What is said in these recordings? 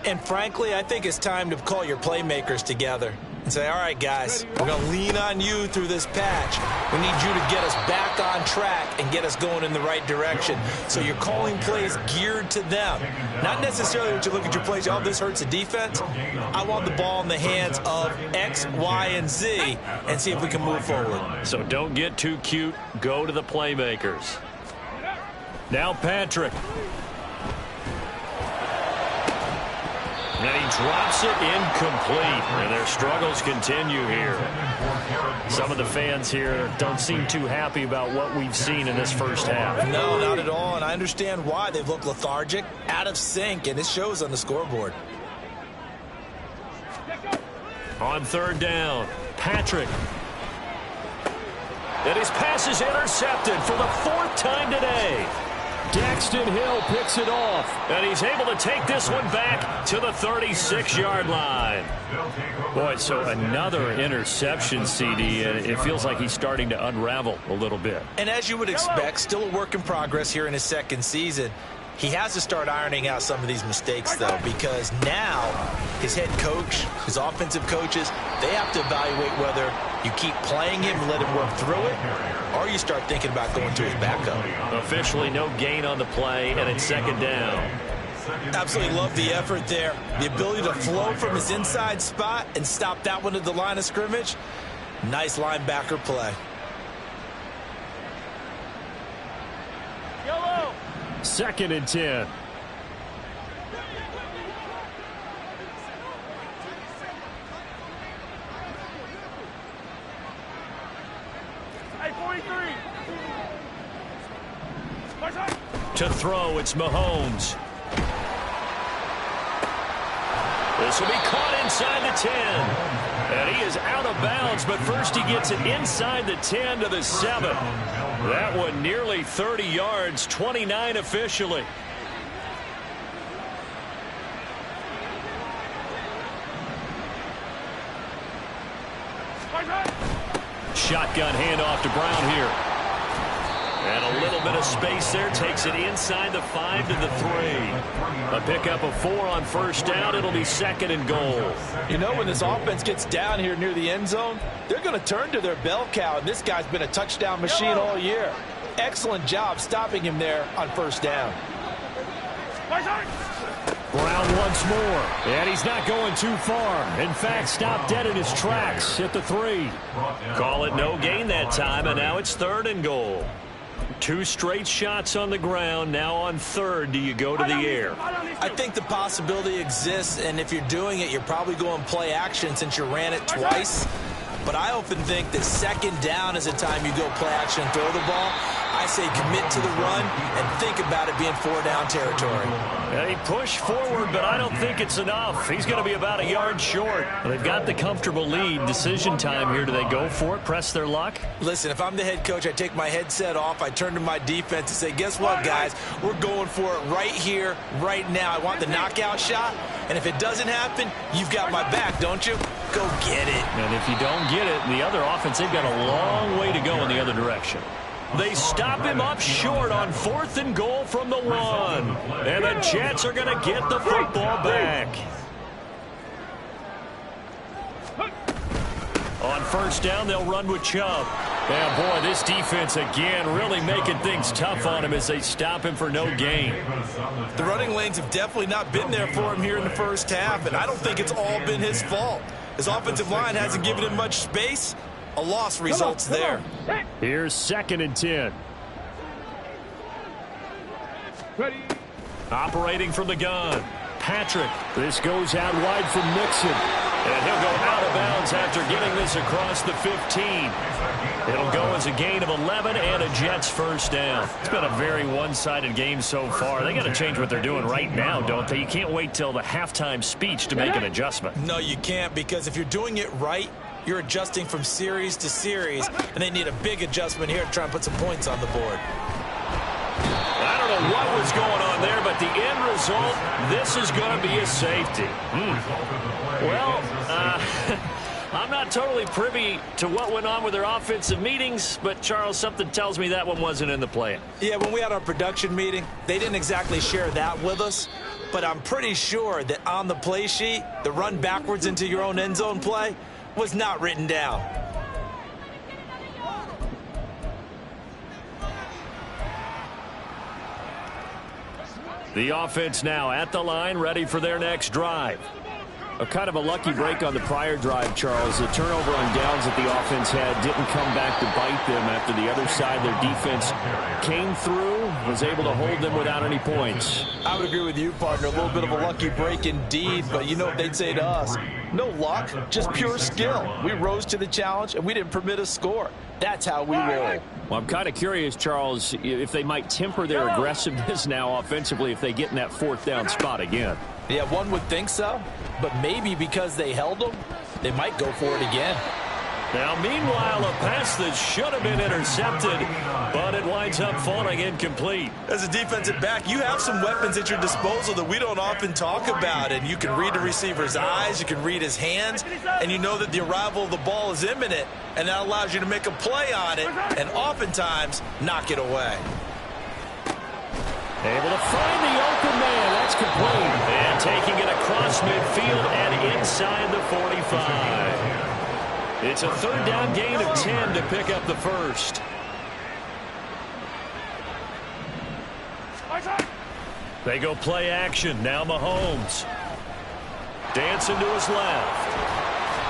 And frankly, I think it's time to call your playmakers together and say, all right, guys, we're going to lean on you through this patch. We need you to get us back on track and get us going in the right direction. So you're calling plays geared to them. Not necessarily that you look at your plays, oh, this hurts the defense. I want the ball in the hands of X, Y, and Z and see if we can move forward. So don't get too cute. Go to the playmakers. Now Patrick. And he drops it incomplete. And their struggles continue here. Some of the fans here don't seem too happy about what we've seen in this first half. No, not at all. And I understand why. They've looked lethargic, out of sync, and it shows on the scoreboard. On third down, Patrick. And his pass is intercepted for the fourth time today. Daxton Hill picks it off, and he's able to take this one back to the 36-yard line. Boy, so another interception, CD, and it feels like he's starting to unravel a little bit. And as you would expect, still a work in progress here in his second season. He has to start ironing out some of these mistakes, though, because now his head coach, his offensive coaches, they have to evaluate whether you keep playing him and let him work through it, or you start thinking about going to his backup. Officially no gain on the play, and it's second down. Absolutely love the effort there. The ability to flow from his inside spot and stop that one at the line of scrimmage. Nice linebacker play. Second and 10. To throw, it's Mahomes. This will be caught inside the 10. And he is out of bounds, but first he gets it inside the 10 to the 7. That one nearly 30 yards, 29 officially. Shotgun handoff to Brown here. And a little bit of space there, takes it inside the 5 to the 3. A pickup of 4 on first down. It'll be second and goal. You know, when this offense gets down here near the end zone, they're going to turn to their bell cow, and this guy's been a touchdown machine all year. Excellent job stopping him there on first down. Brown once more, and he's not going too far. In fact, stopped dead in his tracks at the 3. Call it no gain that time, and now it's third and goal. 2 straight shots on the ground. Now on third, do you go to the air? I think the possibility exists, and if you're doing it, you're probably going play action since you ran it twice. But I often think that second down is a time you go play action and throw the ball. I say commit to the run and think about it being 4-down territory. They push forward, but I don't think it's enough. He's going to be about a yard short. They've got the comfortable lead. Decision time here. Do they go for it, press their luck? Listen, if I'm the head coach, I take my headset off. I turn to my defense and say, guess what, guys? We're going for it right here, right now. I want the knockout shot, and if it doesn't happen, you've got my back, don't you? Go get it. And if you don't get it, the other offense, they've got a long way to go in the other direction. They stop him up short on 4th and goal from the 1. And the Jets are going to get the football back. On first down, they'll run with Chubb. And boy, this defense again really making things tough on him as they stop him for no gain. The running lanes have definitely not been there for him here in the first half, and I don't think it's all been his fault. His offensive line hasn't given him much space. A loss results there. Here's second and 10. Ready. Operating from the gun. Patrick. This goes out wide from Mixon. And he'll go out of bounds after getting this across the 15. It'll go as a gain of 11 and a Jets first down. It's been a very one-sided game so far. They got to change what they're doing right now, don't they? You can't wait till the halftime speech to make an adjustment. No, you can't, because if you're doing it right, you're adjusting from series to series, and they need a big adjustment here to try and put some points on the board. I don't know what was going on there, but the end result, this is going to be a safety. Well, I'm not totally privy to what went on with their offensive meetings, but, Charles, something tells me that one wasn't in the plan. Yeah, when we had our production meeting, they didn't exactly share that with us. but I'm pretty sure that on the play sheet, the run backwards into your own end zone play was not written down. The offense now at the line, ready for their next drive. A kind of a lucky break on the prior drive, Charles. The turnover on downs that the offense had didn't come back to bite them after the other side. Their defense came through, was able to hold them without any points. I would agree with you, partner. A little bit of a lucky break indeed, but you know what they'd say to us? No luck, just pure skill. We rose to the challenge, and we didn't permit a score. That's how we roll. Well, I'm kind of curious, Charles, if they might temper their aggressiveness now offensively if they get in that fourth down spot again. Yeah, one would think so, but maybe because they held them, they might go for it again. Now, meanwhile, a pass that should have been intercepted, but it winds up falling incomplete. As a defensive back, you have some weapons at your disposal that we don't often talk about, and you can read the receiver's eyes, you can read his hands, and you know that the arrival of the ball is imminent, and that allows you to make a play on it, and oftentimes knock it away. Able to find the open man. That's complete. And taking it across midfield and inside the 45. It's a third down gain of 10 to pick up the first. They go play action. Now Mahomes. Dancing to his left.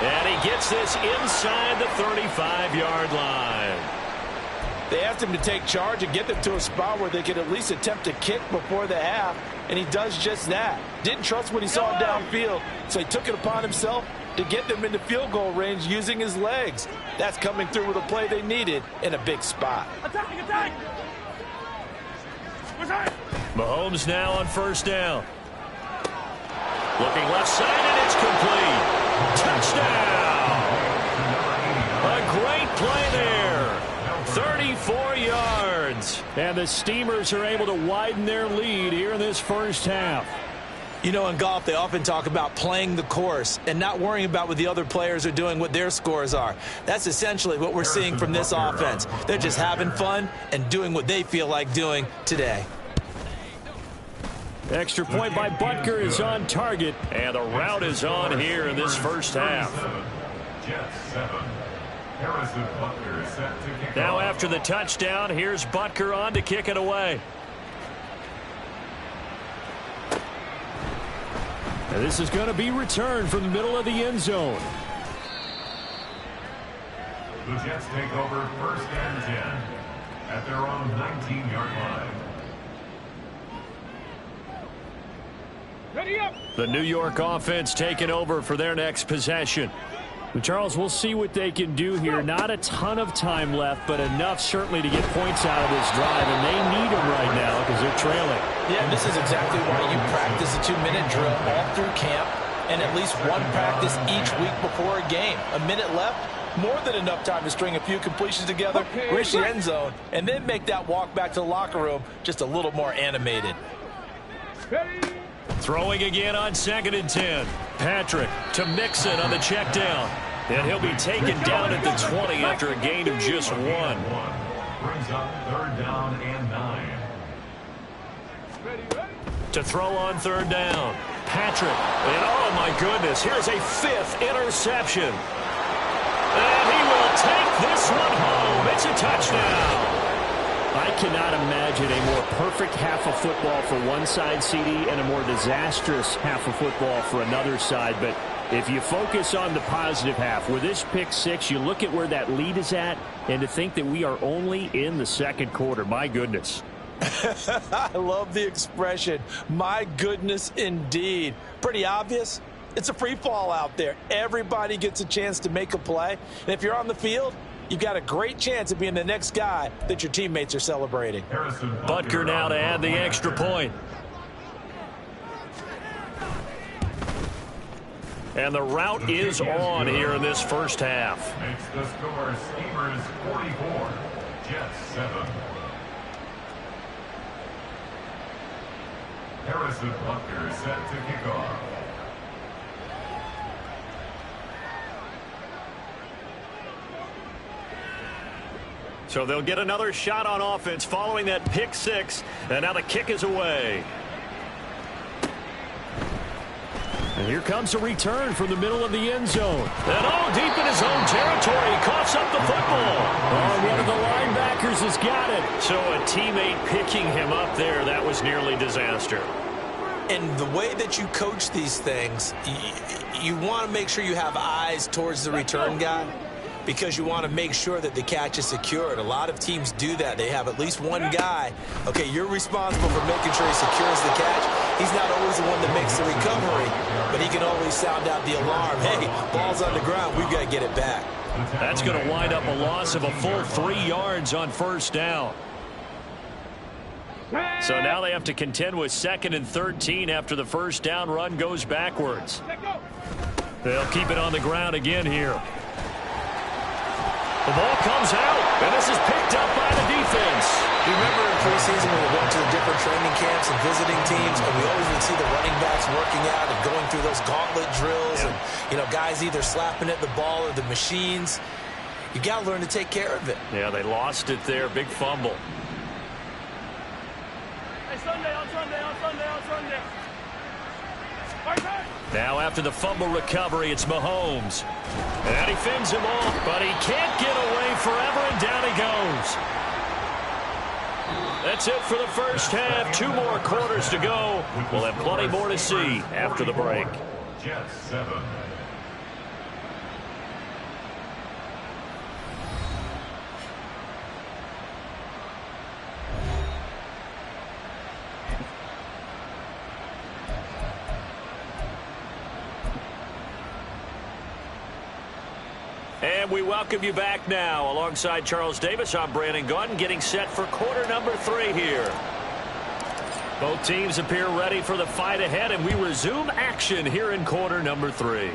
And he gets this inside the 35-yard line. They asked him to take charge and get them to a spot where they could at least attempt a kick before the half, and he does just that. Didn't trust what he saw downfield, so he took it upon himself to get them into field goal range using his legs. That's coming through with a play they needed in a big spot. Attack! Mahomes now on first down. Looking left side, and it's complete. Touchdown! A great play there. 34 yards. And the Steamers are able to widen their lead here in this first half. You know, in golf, they often talk about playing the course and not worrying about what the other players are doing, what their scores are. That's essentially what we're seeing from this offense. They're just having fun and doing what they feel like doing today. Extra point by Butker is on target, and the route is on here in this first half. Now after the touchdown, here's Butker on to kick it away. And this is going to be returned from the middle of the end zone. The Jets take over first and 10 at their own 19-yard line. Ready up. The New York offense taking over for their next possession. Charles, we'll see what they can do here. Not a ton of time left, but enough certainly to get points out of this drive, and they need them right now because they're trailing. Yeah, this is exactly why you practice a 2-minute drill all through camp and at least one practice each week before a game. A minute left, more than enough time to string a few completions together, reach the end zone, and then make that walk back to the locker room just a little more animated. Throwing again on 2nd and 10. Patrick to Mixon on the check down. And he'll be taken down at the 20 after a gain of just 1. Brings up third down and 9. To throw on third down. Patrick. And oh my goodness, here's a 5th interception. And he will take this one home. It's a touchdown. I cannot imagine a more perfect half of football for one side, CD, and a more disastrous half of football for another side. But if you focus on the positive half, with this pick 6, you look at where that lead is at, and to think that we are only in the second quarter. My goodness. I love the expression, my goodness indeed. Pretty obvious. It's a free fall out there. Everybody gets a chance to make a play. And if you're on the field, you've got a great chance of being the next guy that your teammates are celebrating. Butker now to add the extra point. And the route is on here in this first half. Makes the score Steamers 44, Jets 7. Harrison Butker set to kick off. So they'll get another shot on offense following that pick 6. And now the kick is away. And here comes a return from the middle of the end zone. And all deep in his own territory. He coughs up the football. Oh, one of the linebackers has got it. So a teammate picking him up there, that was nearly disaster. And the way that you coach these things, you want to make sure you have eyes towards the return guy, because you want to make sure that the catch is secured. A lot of teams do that. They have at least one guy. Okay, you're responsible for making sure he secures the catch. He's not always the one that makes the recovery, but he can always sound out the alarm. Hey, ball's on the ground. We've got to get it back. That's going to wind up a loss of a full 3 yards on first down. So now they have to contend with 2nd and 13 after the first down run goes backwards. They'll keep it on the ground again here. The ball comes out, and this is picked up by the defense. You remember in preseason when we went to the different training camps and visiting teams, and we always would see the running backs working out and going through those gauntlet drills, and, you know, guys either slapping at the ball or the machines. You got to learn to take care of it. Yeah, they lost it there. Big fumble. Now after the fumble recovery, it's Mahomes. And he fends him off, but he can't get away forever, and down he goes. That's it for the first half. 2 more quarters to go. We'll have plenty more to see after the break. Jets 7. And we welcome you back now. Alongside Charles Davis, I'm Brandon Gaudin, getting set for quarter number 3 here. Both teams appear ready for the fight ahead, and we resume action here in quarter number 3.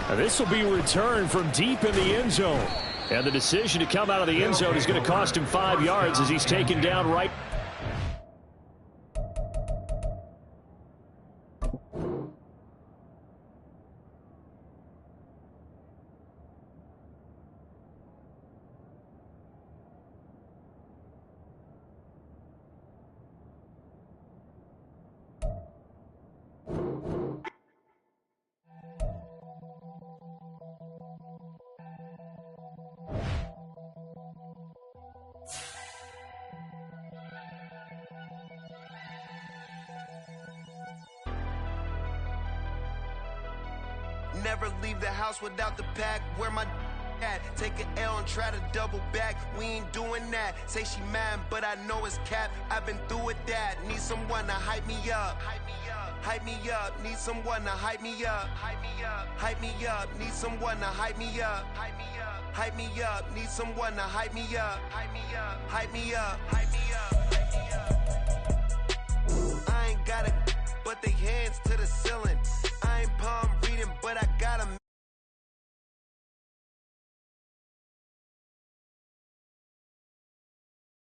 Now this will be returned from deep in the end zone. And the decision to come out of the end zone is going to cost him 5 yards as he's taken down right. Never leave the house without the pack. Where my at? Take an L and try to double back. We ain't doing that. Say she mad, but I know it's cap. I've been through with that. Need someone to hype me up. Hype me up. Hype me up. Need someone to hype me up. Hype me up. Hype me up. Need someone to hype me up. Hype me up. Hype me up. Need someone to hype me up. Hype me up. Hype me up. Hype me up. Hype me up.